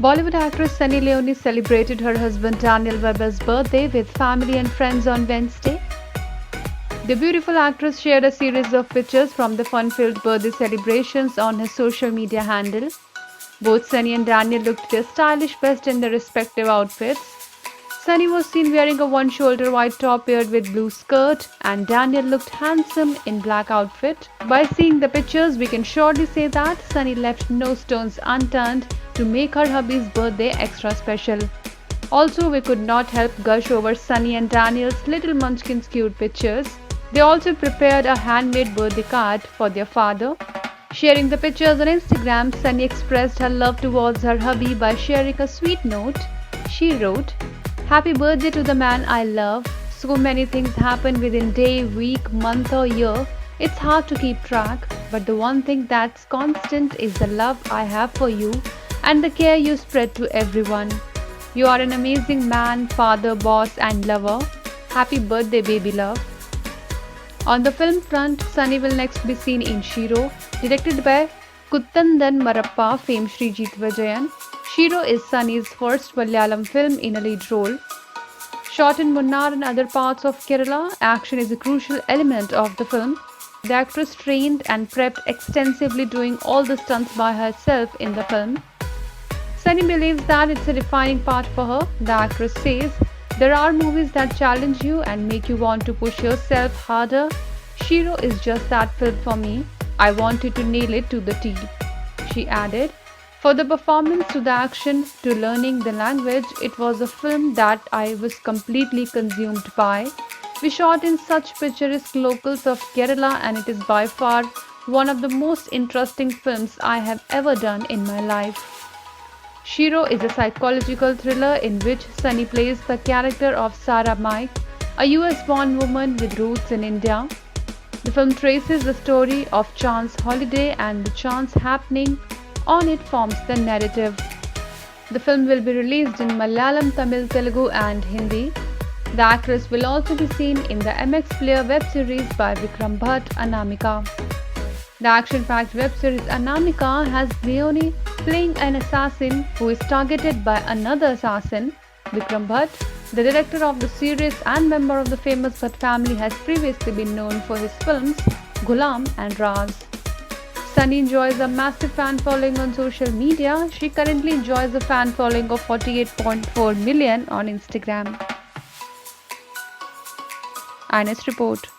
Bollywood actress Sunny Leone celebrated her husband Daniel Webber's birthday with family and friends on Wednesday. The beautiful actress shared a series of pictures from the fun-filled birthday celebrations on her social media handle. Both Sunny and Daniel looked their stylish best in their respective outfits. Sunny was seen wearing a one-shoulder white top paired with blue skirt, and Daniel looked handsome in black outfit. By seeing the pictures, we can surely say that Sunny left no stones unturned to make her hubby's birthday extra special. Also, we could not help gush over Sunny and Daniel's little munchkin's cute pictures. They also prepared a handmade birthday card for their father. Sharing the pictures on Instagram, Sunny expressed her love towards her hubby by sharing a sweet note. She wrote, "Happy birthday to the man I love. So many things happen within day, week, month or year. It's hard to keep track, but the one thing that's constant is the love I have for you and the care you spread to everyone. You are an amazing man, father, boss and lover. Happy birthday, baby love." On the film front, Sunny will next be seen in Shiro, directed by Kuttandan Marappa fame Srijit Vijayan. Shiro is Sunny's first Malayalam film in a lead role. Shot in Munnar and other parts of Kerala, action is a crucial element of the film. The actress trained and prepped extensively, doing all the stunts by herself in the film. Sunny believes that it's a defining part for her. The actress says, "There are movies that challenge you and make you want to push yourself harder. Shiro is just that film for me. I wanted to nail it to the T." She added, "For the performance to the action to learning the language, it was a film that I was completely consumed by. We shot in such picturesque locals of Kerala and it is by far one of the most interesting films I have ever done in my life." Shiro is a psychological thriller in which Sunny plays the character of Sarah Mike, a US-born woman with roots in India. The film traces the story of Chance Holiday and the chance happening on it forms the narrative. The film will be released in Malayalam, Tamil, Telugu and Hindi. The actress will also be seen in the MX Player web series by Vikram Bhatt, Anamika. The action-packed web series Anamika has Leone playing an assassin who is targeted by another assassin. Vikram Bhatt, the director of the series and member of the famous Bhatt family, has previously been known for his films Ghulam and Raz. Sunny enjoys a massive fan following on social media. She currently enjoys a fan following of 48.4 million on Instagram. INS Report.